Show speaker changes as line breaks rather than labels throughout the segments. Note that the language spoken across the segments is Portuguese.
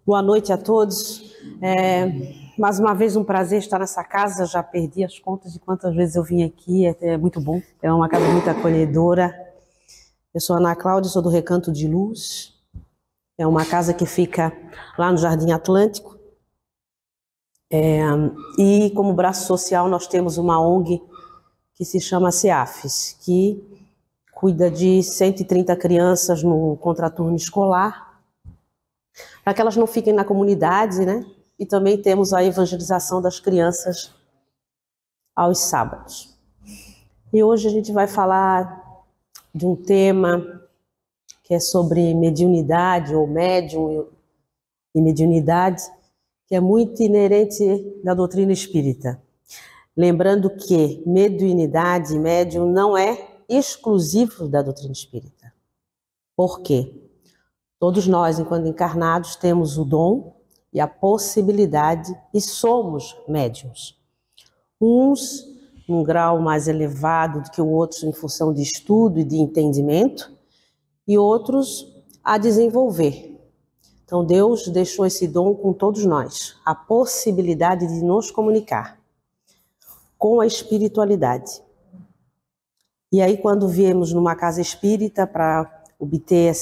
Boa noite a todos. Mais uma vez um prazer estar nessa casa. Já perdi as contas de quantas vezes eu vim aqui. É muito bom. É uma casa muito acolhedora. Eu sou Ana Cláudia, sou do Recanto de Luz. É uma casa que fica lá no Jardim Atlântico. E como braço social nós temos uma ONG que se chama CEAFES, que cuida de 130 crianças no contraturno escolar, para que elas não fiquem na comunidade, né? E também temos a evangelização das crianças aos sábados. E hoje a gente vai falar de um tema que é sobre mediunidade, ou médium e mediunidade, que é muito inerente da doutrina espírita. Lembrando que mediunidade e médium não é exclusivo da doutrina espírita. Por quê? Todos nós, enquanto encarnados, temos o dom e a possibilidade e somos médiuns. Uns num grau mais elevado do que o outro em função de estudo e de entendimento, e outros a desenvolver. Então Deus deixou esse dom com todos nós, a possibilidade de nos comunicar com a espiritualidade. E aí quando viemos numa casa espírita para obter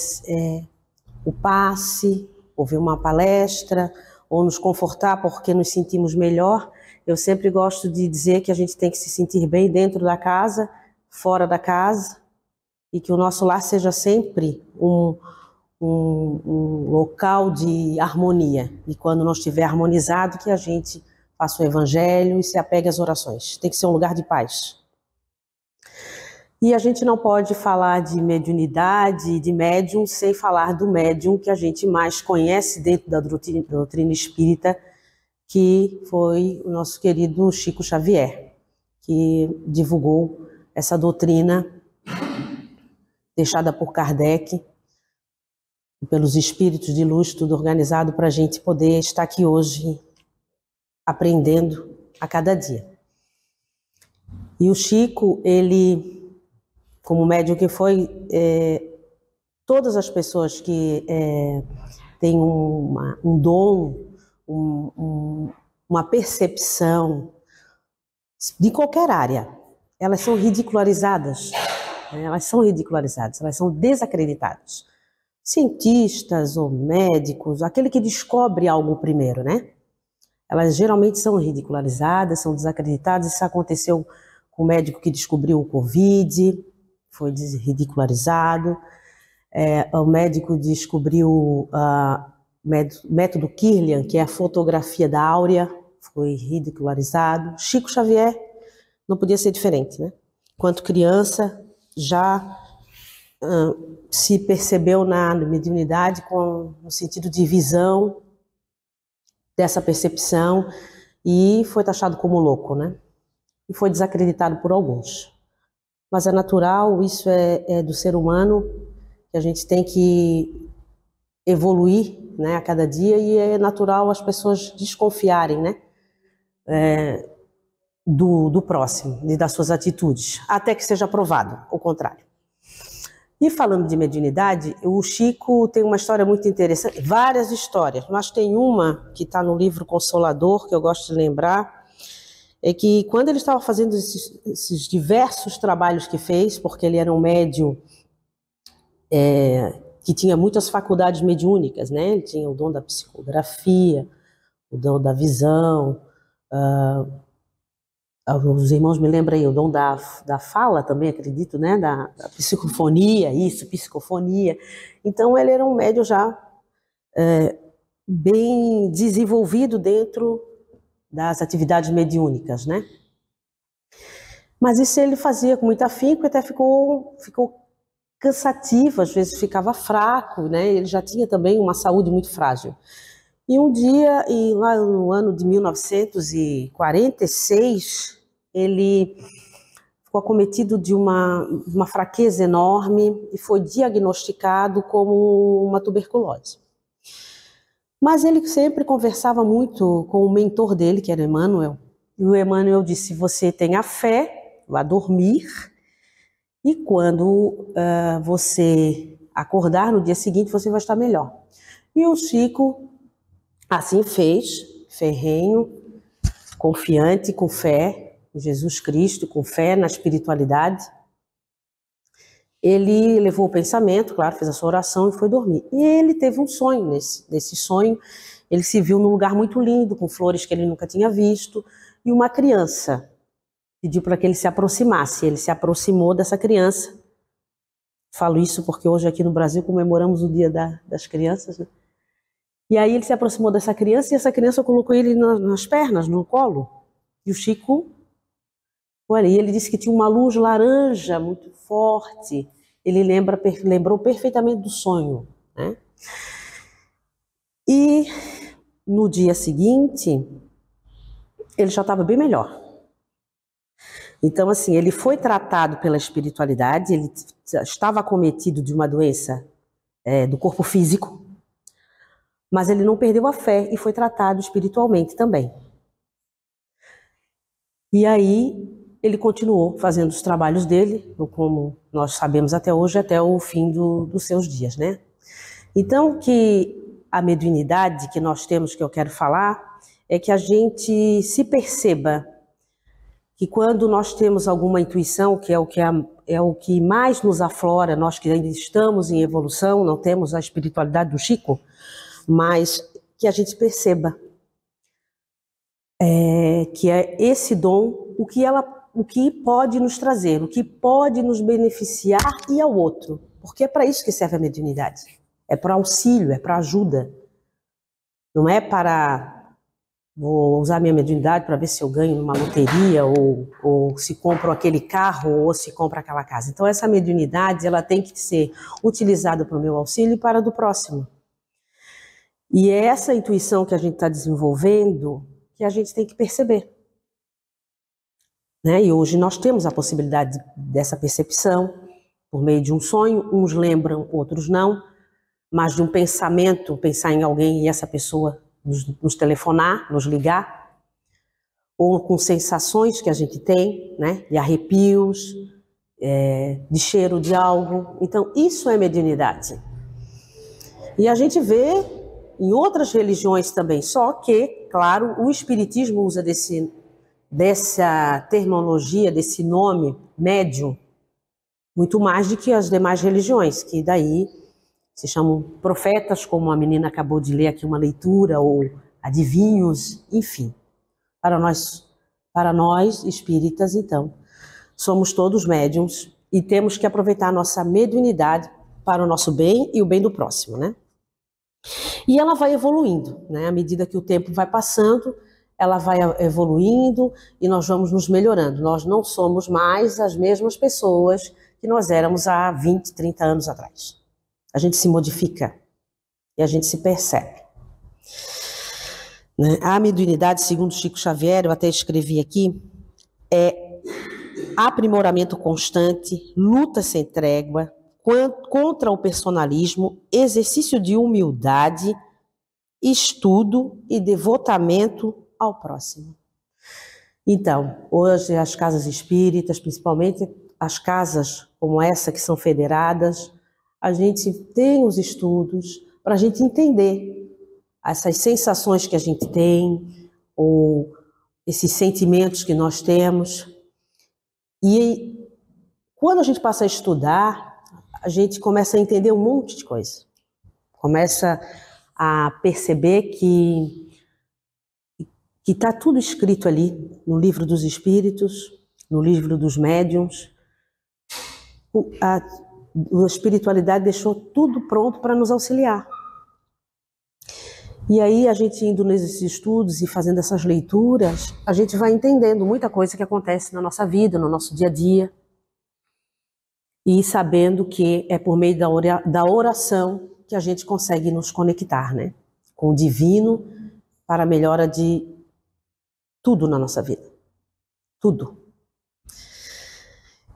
o passe, ouvir uma palestra, ou nos confortar porque nos sentimos melhor, eu sempre gosto de dizer que a gente tem que se sentir bem dentro da casa, fora da casa, e que o nosso lar seja sempre um local de harmonia. E quando não estiver harmonizado, que a gente faça o evangelho e se apegue às orações. Tem que ser um lugar de paz. E a gente não pode falar de mediunidade, de médium, sem falar do médium que a gente mais conhece dentro da doutrina espírita, que foi o nosso querido Chico Xavier, que divulgou essa doutrina deixada por Kardec, pelos espíritos de luz, tudo organizado para a gente poder estar aqui hoje aprendendo a cada dia. E o Chico, ele, como médium que foi, todas as pessoas que têm um dom, uma percepção de qualquer área, elas são ridicularizadas, elas são desacreditadas. Cientistas ou médicos, aquele que descobre algo primeiro, né? Elas geralmente são ridicularizadas, são desacreditadas. Isso aconteceu com o médico que descobriu o Covid, foi ridicularizado. O médico descobriu o método Kirlian, que é a fotografia da áurea, foi ridicularizado. Chico Xavier não podia ser diferente, né? Enquanto criança, já se percebeu na mediunidade no sentido de visão dessa percepção e foi taxado como louco, né? E foi desacreditado por alguns. Mas é natural, isso é do ser humano, que a gente tem que evoluir, né, a cada dia, e é natural as pessoas desconfiarem, né, do próximo e das suas atitudes, até que seja provado o contrário. E falando de mediunidade, o Chico tem uma história muito interessante, várias histórias, mas tem uma que está no livro Consolador, que eu gosto de lembrar, é que quando ele estava fazendo esses diversos trabalhos que fez, porque ele era um médium que tinha muitas faculdades mediúnicas, né? Ele tinha o dom da psicografia, o dom da visão, os irmãos me lembram aí, o dom da fala também, acredito, né? Da psicofonia, psicofonia. Então ele era um médium já bem desenvolvido dentro das atividades mediúnicas, né? Mas isso ele fazia com muito afinco, até ficou cansativo, às vezes ficava fraco, né? Ele já tinha também uma saúde muito frágil. E um dia, lá no ano de 1946, ele ficou acometido de uma fraqueza enorme e foi diagnosticado como uma tuberculose. Mas ele sempre conversava muito com o mentor dele, que era Emmanuel. E o Emmanuel disse: você tenha fé, vá dormir, e quando você acordar no dia seguinte, você vai estar melhor. E o Chico Assim fez, ferrenho, confiante, com fé em Jesus Cristo, com fé na espiritualidade. Ele levou o pensamento, claro, fez a sua oração e foi dormir. E ele teve um sonho. Nesse sonho, ele se viu num lugar muito lindo, com flores que ele nunca tinha visto, e uma criança pediu para que ele se aproximasse. Ele se aproximou dessa criança. Falo isso porque hoje aqui no Brasil comemoramos o Dia das Crianças, né? E aí ele se aproximou dessa criança e essa criança colocou ele nas pernas, no colo. E o Chico, olha, e ele disse que tinha uma luz laranja muito forte. Ele lembrou perfeitamente do sonho, né? E no dia seguinte, ele já estava bem melhor. Então, assim, ele foi tratado pela espiritualidade, ele estava acometido de uma doença do corpo físico, mas ele não perdeu a fé e foi tratado espiritualmente também. E aí ele continuou fazendo os trabalhos dele, como nós sabemos até hoje, até o fim dos seus dias, né? Então, que a mediunidade que nós temos, que eu quero falar, é que a gente se perceba que quando nós temos alguma intuição, que é o que mais nos aflora, nós que ainda estamos em evolução, não temos a espiritualidade do Chico, mas que a gente perceba que é esse dom, o que pode nos trazer, o que pode nos beneficiar e ao outro, porque é para isso que serve a mediunidade, é para auxílio, é para ajuda, não é para vou usar minha mediunidade para ver se eu ganho numa loteria ou se compro aquele carro ou se compro aquela casa. Então essa mediunidade ela tem que ser utilizada para o meu auxílio e para a do próximo. E é essa intuição que a gente está desenvolvendo que a gente tem que perceber, né? E hoje nós temos a possibilidade dessa percepção por meio de um sonho, uns lembram, outros não, mas de um pensamento, pensar em alguém e essa pessoa nos telefonar, nos ligar, ou com sensações que a gente tem, né? De arrepios, de cheiro de algo. Então isso é mediunidade. E a gente vê em outras religiões também, só que, claro, o Espiritismo usa dessa terminologia, desse nome, médium, muito mais do que as demais religiões, que daí se chamam profetas, como a menina acabou de ler aqui uma leitura, ou adivinhos, enfim. Para nós espíritas, então, somos todos médiums e temos que aproveitar a nossa mediunidade para o nosso bem e o bem do próximo, né? E ela vai evoluindo, né? À medida que o tempo vai passando, ela vai evoluindo e nós vamos nos melhorando. Nós não somos mais as mesmas pessoas que nós éramos há 20, 30 anos atrás. A gente se modifica e a gente se percebe, né? A mediunidade, segundo Chico Xavier, eu até escrevi aqui, é aprimoramento constante, luta sem trégua, contra o personalismo, exercício de humildade, estudo e devotamento ao próximo. Então, hoje as casas espíritas, principalmente as casas como essa que são federadas, a gente tem os estudos para a gente entender essas sensações que a gente tem, ou esses sentimentos que nós temos. E quando a gente passa a estudar, a gente começa a entender um monte de coisa. Começa a perceber que está tudo escrito ali no livro dos espíritos, no livro dos médiuns. A espiritualidade deixou tudo pronto para nos auxiliar. E aí a gente indo nesses estudos e fazendo essas leituras, a gente vai entendendo muita coisa que acontece na nossa vida, no nosso dia a dia. E sabendo que é por meio da oração que a gente consegue nos conectar, né? Com o divino para a melhora de tudo na nossa vida. Tudo.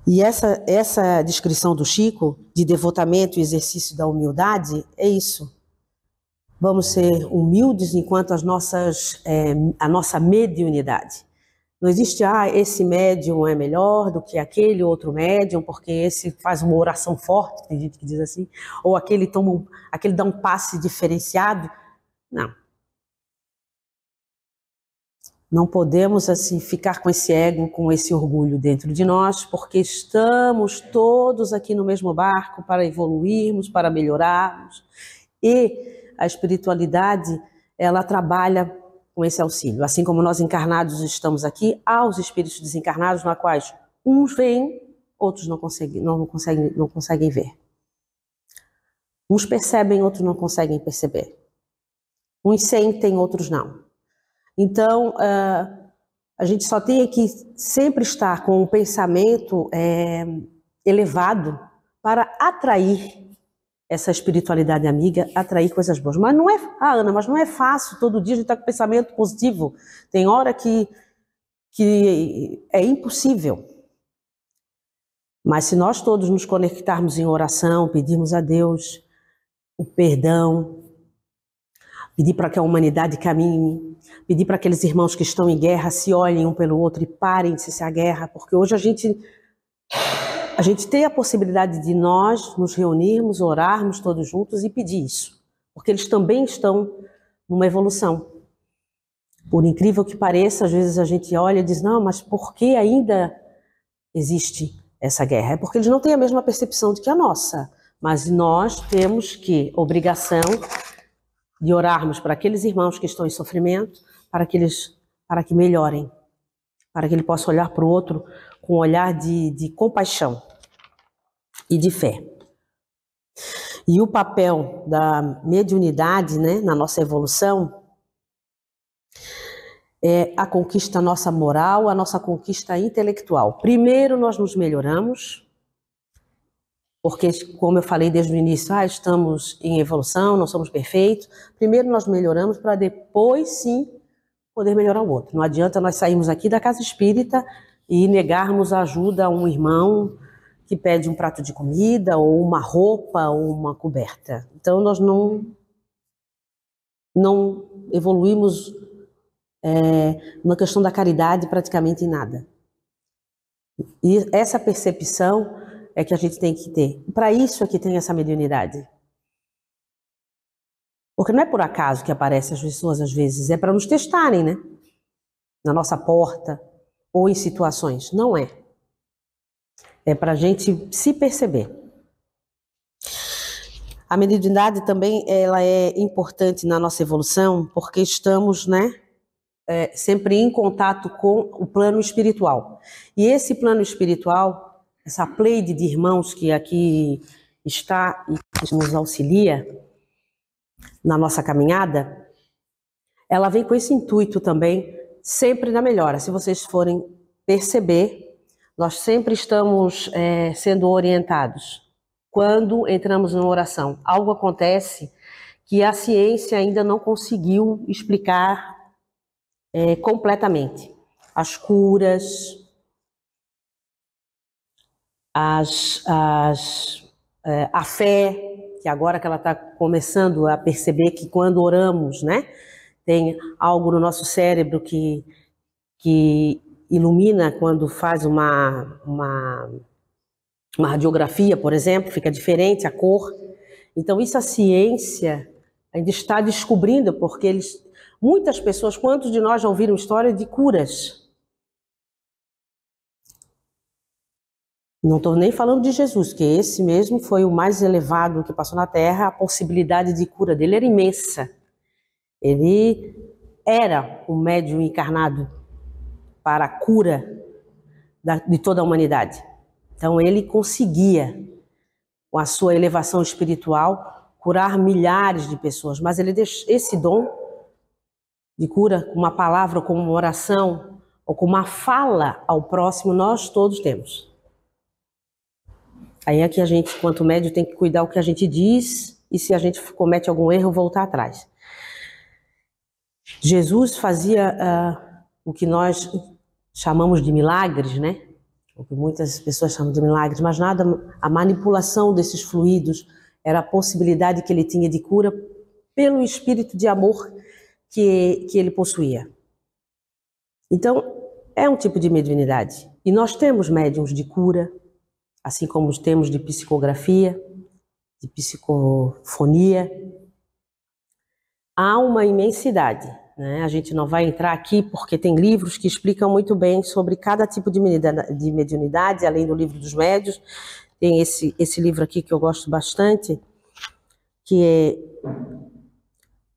E essa descrição do Chico, de devotamento e exercício da humildade, é isso. Vamos ser humildes enquanto a nossa mediunidade. Não existe, esse médium é melhor do que aquele outro médium, porque esse faz uma oração forte, tem gente que diz assim, ou aquele dá um passe diferenciado. Não. Não podemos assim ficar com esse ego, com esse orgulho dentro de nós, porque estamos todos aqui no mesmo barco para evoluirmos, para melhorarmos. E a espiritualidade, ela trabalha com esse auxílio. Assim como nós encarnados estamos aqui, há os espíritos desencarnados, na quais uns veem, outros não conseguem ver. Uns percebem, outros não conseguem perceber. Uns sentem, outros não. Então, a gente só tem que sempre estar com o pensamento elevado para atrair essa espiritualidade amiga, atrair coisas boas. Mas não é, Ana, mas não é fácil todo dia a gente estar com pensamento positivo. Tem hora que é impossível. Mas se nós todos nos conectarmos em oração, pedirmos a Deus o perdão, pedir para que a humanidade caminhe, pedir para aqueles irmãos que estão em guerra se olhem um pelo outro e parem de cessar a guerra, porque hoje a gente tem a possibilidade de nós nos reunirmos, orarmos todos juntos e pedir isso, porque eles também estão numa evolução. Por incrível que pareça, às vezes a gente olha e diz, não, mas por que ainda existe essa guerra? É porque eles não têm a mesma percepção do que a nossa, mas nós temos obrigação de orarmos para aqueles irmãos que estão em sofrimento, para que melhorem, para que ele possa olhar para o outro com um olhar de compaixão e de fé. E o papel da mediunidade, né, na nossa evolução é a conquista nossa moral, a nossa conquista intelectual. Primeiro nós nos melhoramos, porque, como eu falei desde o início, estamos em evolução, não somos perfeitos. Primeiro nós melhoramos para depois, sim, poder melhorar o outro. Não adianta nós sairmos aqui da casa espírita e negarmos a ajuda a um irmão que pede um prato de comida, ou uma roupa, ou uma coberta. Então nós não evoluímos na questão da caridade praticamente em nada. E essa percepção é que a gente tem que ter. Para isso é que tem essa mediunidade. Porque não é por acaso que aparecem as pessoas às vezes, é para nos testarem, né? Na nossa porta ou em situações. Não é. É para a gente se perceber. A mediunidade também ela é importante na nossa evolução porque estamos, né, sempre em contato com o plano espiritual. E esse plano espiritual, essa pleide de irmãos que aqui está e que nos auxilia na nossa caminhada, ela vem com esse intuito também, sempre na melhora. Se vocês forem perceber, nós sempre estamos sendo orientados. Quando entramos numa oração, algo acontece que a ciência ainda não conseguiu explicar completamente. As curas, a fé, que agora que ela está começando a perceber que quando oramos, né, tem algo no nosso cérebro que ilumina quando faz uma radiografia, por exemplo, fica diferente a cor. Então isso a ciência ainda está descobrindo, porque muitas pessoas, quantos de nós já ouviram história de curas? Não estou nem falando de Jesus, que esse mesmo foi o mais elevado que passou na Terra, a possibilidade de cura dele era imensa. Ele era um médium encarnado para a cura de toda a humanidade. Então ele conseguia, com a sua elevação espiritual, curar milhares de pessoas, mas ele deixou esse dom de cura com uma palavra, com uma oração, ou com uma fala ao próximo, nós todos temos. Aí é que a gente, quanto médium, tem que cuidar o que a gente diz e se a gente comete algum erro, voltar atrás. Jesus fazia o que nós chamamos de milagres, né? O que muitas pessoas chamam de milagres, mas nada, a manipulação desses fluidos era a possibilidade que ele tinha de cura pelo espírito de amor que ele possuía. Então, é um tipo de mediunidade. E nós temos médiums de cura, assim como temos de psicografia, de psicofonia. Há uma imensidade, né? A gente não vai entrar aqui porque tem livros que explicam muito bem sobre cada tipo de mediunidade, além do livro dos médios. Tem esse livro aqui que eu gosto bastante, que é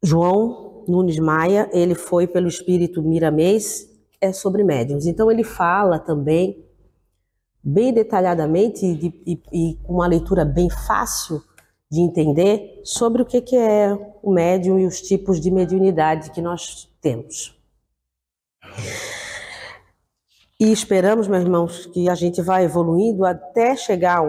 João Nunes Maia. Ele foi pelo espírito Miramês, é sobre médiuns. Então ele fala também, bem detalhadamente e com uma leitura bem fácil de entender, sobre o que é o médium e os tipos de mediunidade que nós temos. E esperamos, meus irmãos, que a gente vá evoluindo até chegar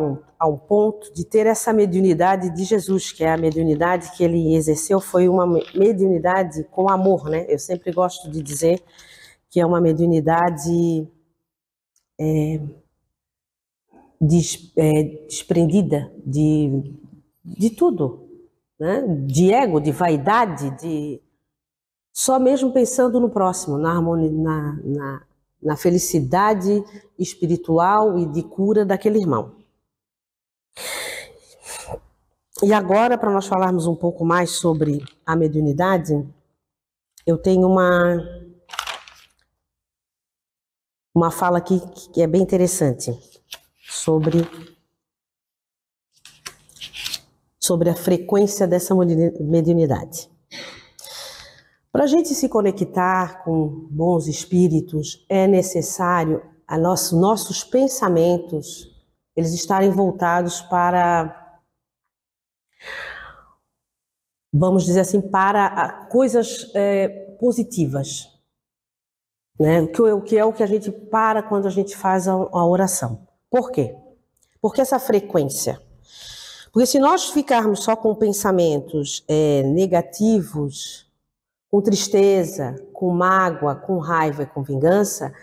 a um ponto de ter essa mediunidade de Jesus, que é a mediunidade que ele exerceu, foi uma mediunidade com amor, né? Eu sempre gosto de dizer que é uma mediunidade desprendida de tudo, né? De ego, de vaidade, só mesmo pensando no próximo, na harmonia, na felicidade espiritual e de cura daquele irmão. E agora, para nós falarmos um pouco mais sobre a mediunidade, eu tenho uma fala aqui que é bem interessante sobre a frequência dessa mediunidade. Para a gente se conectar com bons espíritos, é necessário nossos pensamentos eles estarem voltados para, vamos dizer assim, para coisas positivas, né? Que é o que a gente para quando a gente faz a oração. Por quê? Porque essa frequência. Porque se nós ficarmos só com pensamentos negativos, com tristeza, com mágoa, com raiva e com vingança,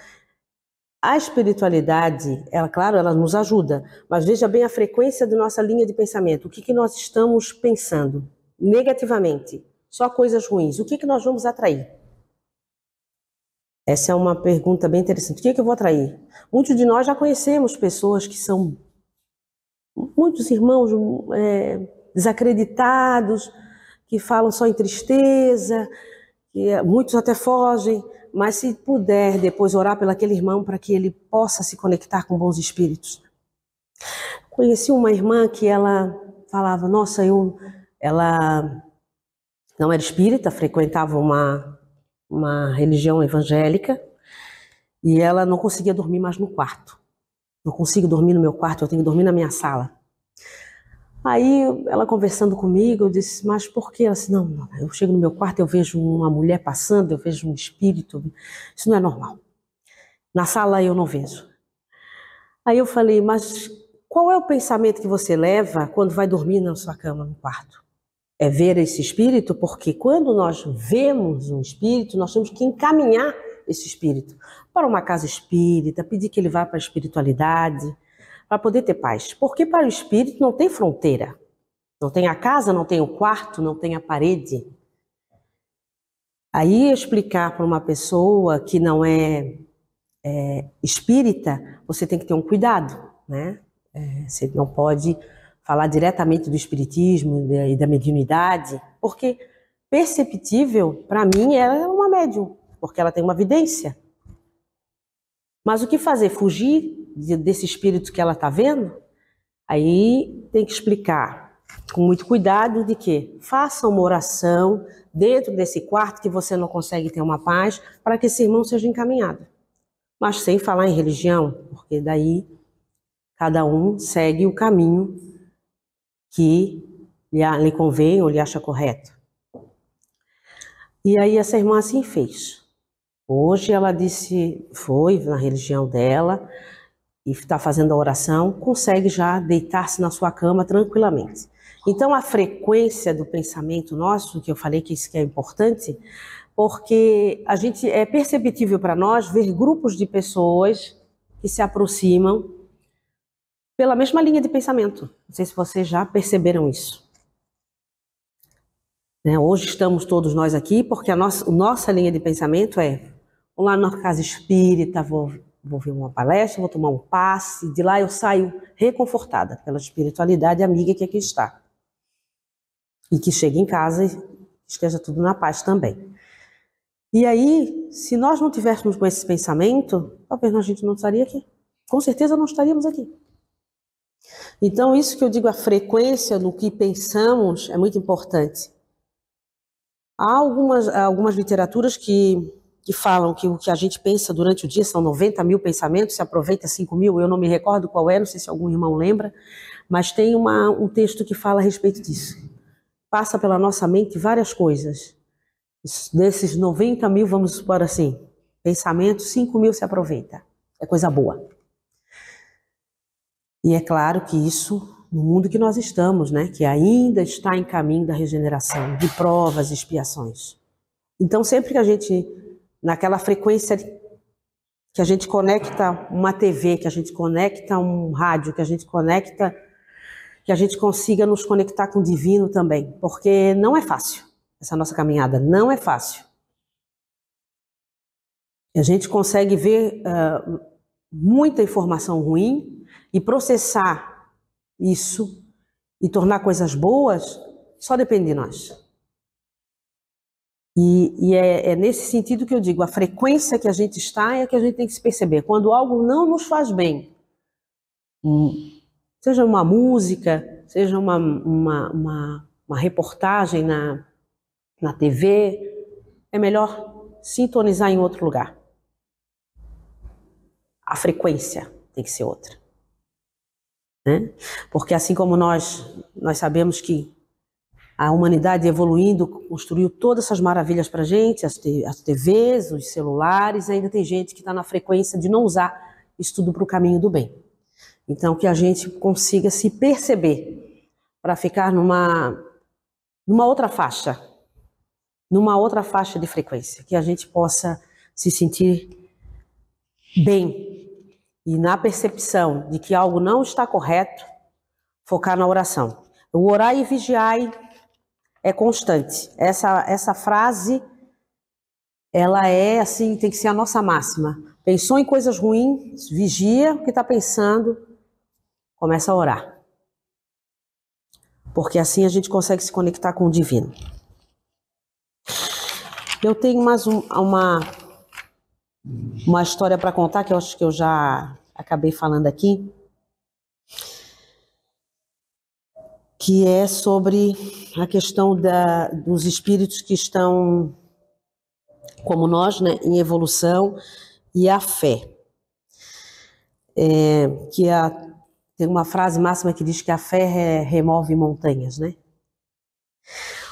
a espiritualidade, claro, ela nos ajuda, mas veja bem a frequência da nossa linha de pensamento. O que nós estamos pensando negativamente? Só coisas ruins. O que nós vamos atrair? Essa é uma pergunta bem interessante. O que eu vou atrair? Muitos de nós já conhecemos pessoas que são muitos irmãos desacreditados, que falam só em tristeza, que muitos até fogem, mas se puder depois orar pelo aquele irmão para que ele possa se conectar com bons espíritos. Conheci uma irmã que ela falava, nossa, ela não era espírita, frequentava uma religião evangélica e ela não conseguia dormir mais no quarto. Não consigo dormir no meu quarto, eu tenho que dormir na minha sala. Aí ela conversando comigo, eu disse, mas por quê? Ela disse, não, eu chego no meu quarto, eu vejo uma mulher passando, eu vejo um espírito, isso não é normal. Na sala eu não vejo. Aí eu falei, mas qual é o pensamento que você leva quando vai dormir na sua cama, no quarto? É ver esse espírito? Porque quando nós vemos um espírito, nós temos que encaminhar esse espírito para uma casa espírita, pedir que ele vá para a espiritualidade, para poder ter paz. Porque para o espírito não tem fronteira. Não tem a casa, não tem o quarto, não tem a parede. Aí explicar para uma pessoa que não é espírita, você tem que ter um cuidado, né? Você não pode falar diretamente do espiritismo e da mediunidade, porque perceptível, para mim, ela é uma médium, porque ela tem uma vidência. Mas o que fazer? Fugir desse espírito que ela está vendo? Aí tem que explicar com muito cuidado de que faça uma oração dentro desse quarto que você não consegue ter uma paz para que esse irmão seja encaminhado. Mas sem falar em religião, porque daí cada um segue o caminho que lhe convém ou lhe acha correto. E aí essa irmã assim fez. Hoje ela disse, foi na religião dela e está fazendo a oração, consegue já deitar-se na sua cama tranquilamente. Então a frequência do pensamento nosso, que eu falei que isso que é importante, porque a gente é perceptível para nós ver grupos de pessoas que se aproximam pela mesma linha de pensamento. Não sei se vocês já perceberam isso. Hoje estamos todos nós aqui porque a nossa linha de pensamento vou lá na casa espírita, vou ver uma palestra, vou tomar um passe, de lá eu saio reconfortada pela espiritualidade amiga que aqui está. E que chegue em casa e esteja tudo na paz também. E aí, se nós não tivéssemos com esse pensamento, talvez a gente não estaria aqui. Com certeza não estaríamos aqui. Então, isso que eu digo, a frequência no que pensamos é muito importante. Há algumas literaturas que falam que o que a gente pensa durante o dia são 90 mil pensamentos, se aproveita 5 mil, eu não me recordo qual é, não sei se algum irmão lembra, mas tem um texto que fala a respeito disso. Passa pela nossa mente várias coisas. Desses 90 mil, vamos supor assim, pensamentos, 5 mil se aproveita. É coisa boa. E é claro que isso, no mundo que nós estamos, né, que ainda está em caminho da regeneração, de provas e expiações. Então, sempre que a gente, naquela frequência que a gente conecta uma TV, que a gente conecta um rádio, que a gente conecta, que a gente consiga nos conectar com o divino também, porque não é fácil, essa nossa caminhada não é fácil. A gente consegue ver muita informação ruim e processar isso e tornar coisas boas, só depende de nós. E é nesse sentido que eu digo, a frequência que a gente está é a que a gente tem que se perceber. Quando algo não nos faz bem, seja uma música, seja uma reportagem na TV, é melhor sintonizar em outro lugar. A frequência tem que ser outra. Né? Porque assim como nós sabemos que a humanidade evoluindo construiu todas essas maravilhas para a gente, as TVs, os celulares, ainda tem gente que está na frequência de não usar isso tudo para o caminho do bem. Então, que a gente consiga se perceber para ficar numa outra faixa de frequência, que a gente possa se sentir bem e na percepção de que algo não está correto, focar na oração. O orar e vigiai é constante. Essa frase, ela é assim, tem que ser a nossa máxima. Pensou em coisas ruins, vigia o que está pensando, começa a orar. Porque assim a gente consegue se conectar com o divino. Eu tenho mais uma história para contar, que eu acho que eu já acabei falando aqui, que é sobre a questão dos espíritos que estão, como nós, né, em evolução, e a fé. Tem uma frase máxima que diz que a fé remove montanhas, né?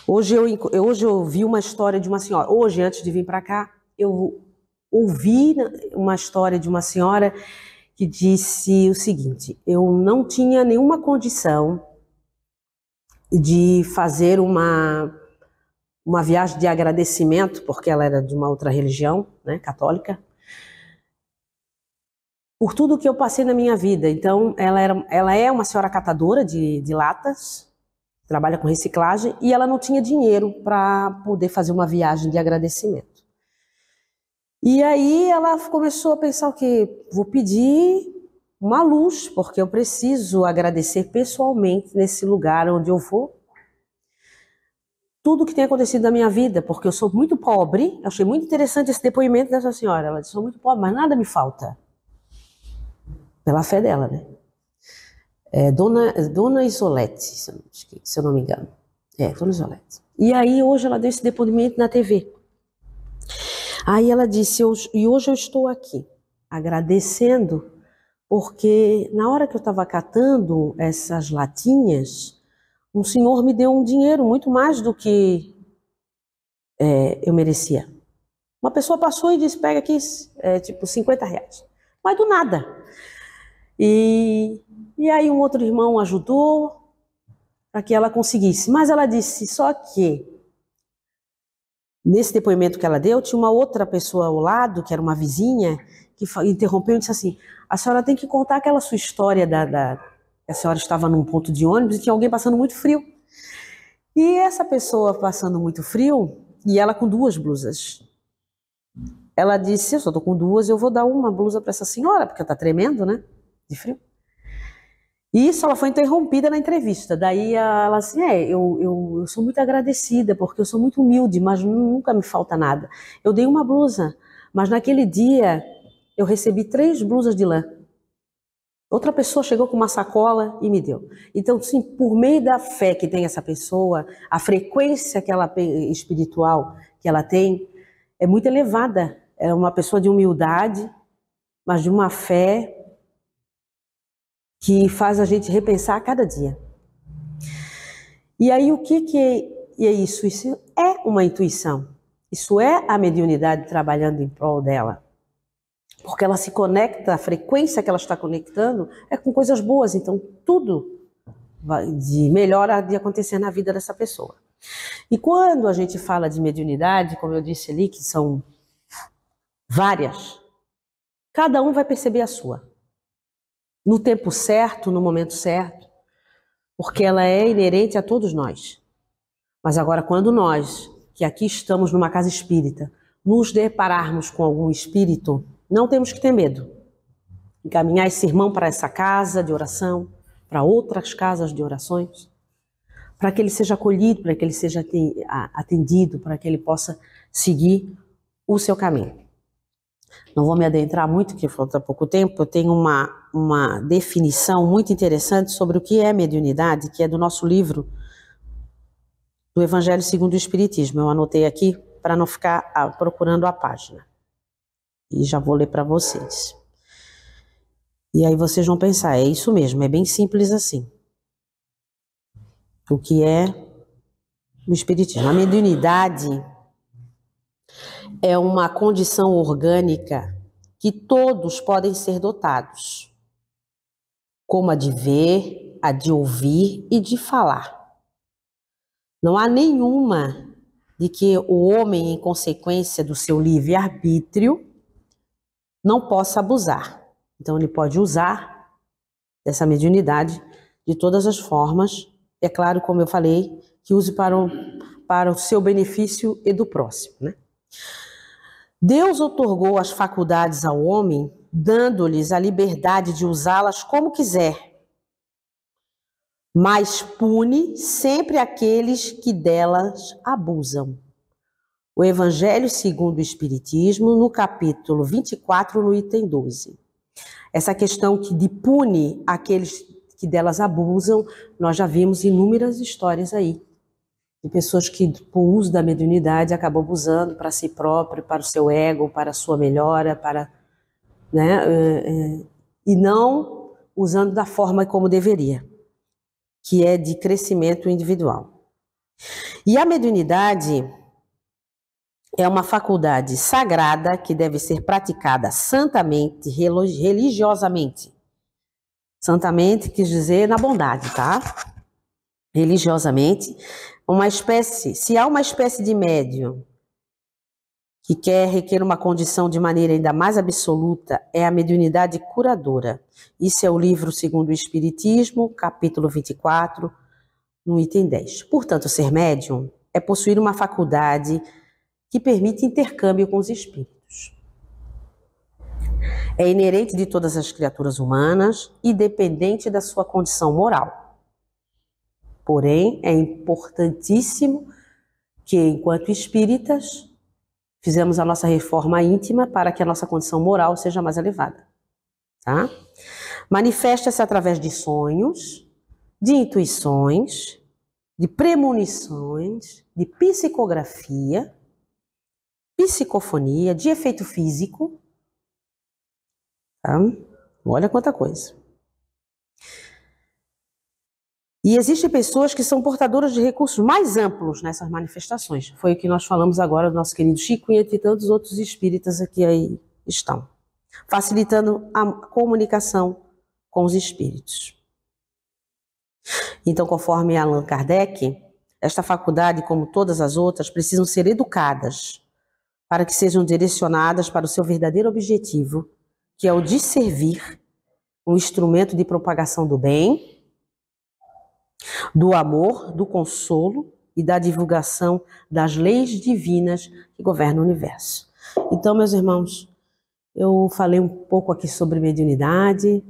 Hoje eu vi uma história de uma senhora. Hoje, antes de vir para cá, eu ouvi uma história de uma senhora que disse o seguinte: eu não tinha nenhuma condição de fazer uma viagem de agradecimento, porque ela era de uma outra religião, né, católica, por tudo que eu passei na minha vida. Então, ela é uma senhora catadora de latas, trabalha com reciclagem, e ela não tinha dinheiro para poder fazer uma viagem de agradecimento. E aí ela começou a pensar o quê? Vou pedir uma luz, porque eu preciso agradecer pessoalmente nesse lugar onde eu vou tudo que tem acontecido na minha vida, porque eu sou muito pobre. Eu achei muito interessante esse depoimento dessa senhora. Ela disse: sou muito pobre, mas nada me falta. Pela fé dela, né? Dona Isolete, se eu não me engano. Dona Isolete. E aí hoje ela deu esse depoimento na TV. Aí ela disse: e hoje eu estou aqui agradecendo, porque na hora que eu estava catando essas latinhas, um senhor me deu um dinheiro muito mais do que eu merecia. Uma pessoa passou e disse: pega aqui, tipo R$50. Mas do nada. E aí um outro irmão ajudou para que ela conseguisse. Mas ela disse, só que nesse depoimento que ela deu, tinha uma outra pessoa ao lado, que era uma vizinha, que interrompeu e disse assim: a senhora tem que contar aquela sua história a senhora estava num ponto de ônibus e tinha alguém passando muito frio. E essa pessoa passando muito frio, e ela com 2 blusas. Ela disse: eu só estou com 2, eu vou dar uma blusa para essa senhora, porque está tremendo, né? De frio. E isso ela foi interrompida na entrevista. Daí ela assim, eu sou muito agradecida, porque eu sou muito humilde, mas nunca me falta nada. Eu dei uma blusa, mas naquele dia eu recebi 3 blusas de lã. Outra pessoa chegou com uma sacola e me deu. Então, sim, por meio da fé que tem essa pessoa, a frequência espiritual que ela tem é muito elevada. É uma pessoa de humildade, mas de uma fé que faz a gente repensar a cada dia. E aí o que é isso? Isso é uma intuição. Isso é a mediunidade trabalhando em prol dela. Porque ela se conecta, a frequência que ela está conectando é com coisas boas. Então tudo de melhor há de acontecer na vida dessa pessoa. E quando a gente fala de mediunidade, como eu disse ali, que são várias, cada um vai perceber a sua. No tempo certo, no momento certo, porque ela é inerente a todos nós. Mas agora, quando nós, que aqui estamos numa casa espírita, nos depararmos com algum espírito, não temos que ter medo. Encaminhar esse irmão para essa casa de oração, para outras casas de orações, para que ele seja acolhido, para que ele seja atendido, para que ele possa seguir o seu caminho. Não vou me adentrar muito, porque falta pouco tempo. Eu tenho uma definição muito interessante sobre o que é mediunidade, que é do nosso livro do Evangelho segundo o Espiritismo. Eu anotei aqui para não ficar procurando a página. E já vou ler para vocês. E aí vocês vão pensar, é isso mesmo, é bem simples assim. O que é o Espiritismo? A mediunidade é uma condição orgânica que todos podem ser dotados, como a de ver, a de ouvir e de falar. Não há nenhuma de que o homem, em consequência do seu livre-arbítrio, não possa abusar. Então ele pode usar dessa mediunidade de todas as formas. É claro, como eu falei, que use para o seu benefício e do próximo, né? Deus outorgou as faculdades ao homem, dando-lhes a liberdade de usá-las como quiser, mas pune sempre aqueles que delas abusam. O Evangelho segundo o Espiritismo, no capítulo 24, no item 12. Essa questão de pune aqueles que delas abusam, nós já vimos inúmeras histórias aí, de pessoas que, por uso da mediunidade, acabam abusando para si próprio, para o seu ego, para a sua melhora, e não usando da forma como deveria, que é de crescimento individual. E a mediunidade é uma faculdade sagrada que deve ser praticada santamente, religiosamente. Santamente quis dizer na bondade, tá? Religiosamente. Se há uma espécie de médium que requer uma condição de maneira ainda mais absoluta, é a mediunidade curadora. Isso é o livro segundo o Espiritismo, capítulo 24, no item 10. Portanto, ser médium é possuir uma faculdade que permite intercâmbio com os espíritos. É inerente de todas as criaturas humanas, independente da sua condição moral. Porém, é importantíssimo que, enquanto espíritas, fizemos a nossa reforma íntima para que a nossa condição moral seja mais elevada. Tá? Manifesta-se através de sonhos, de intuições, de premonições, de psicografia, psicofonia, de efeito físico. Tá? Olha quanta coisa. E existem pessoas que são portadoras de recursos mais amplos nessas manifestações. Foi o que nós falamos agora do nosso querido Chico e entre tantos outros espíritas aqui aí estão. Facilitando a comunicação com os espíritos. Então, conforme Allan Kardec, esta faculdade, como todas as outras, precisam ser educadas para que sejam direcionadas para o seu verdadeiro objetivo, que é o de servir um instrumento de propagação do bem, do amor, do consolo e da divulgação das leis divinas que governam o universo. Então, meus irmãos, eu falei um pouco aqui sobre mediunidade.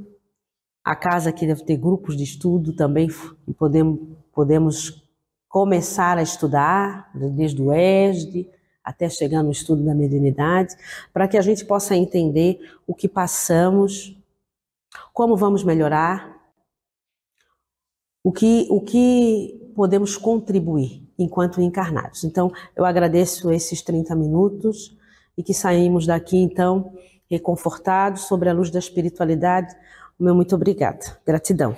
A casa aqui deve ter grupos de estudo também, e podemos começar a estudar, desde o ESD até chegar no estudo da mediunidade, para que a gente possa entender o que passamos, como vamos melhorar, o que podemos contribuir enquanto encarnados. Então, eu agradeço esses 30 minutos e que saímos daqui, então, reconfortados sobre a luz da espiritualidade. O meu muito obrigada. Gratidão.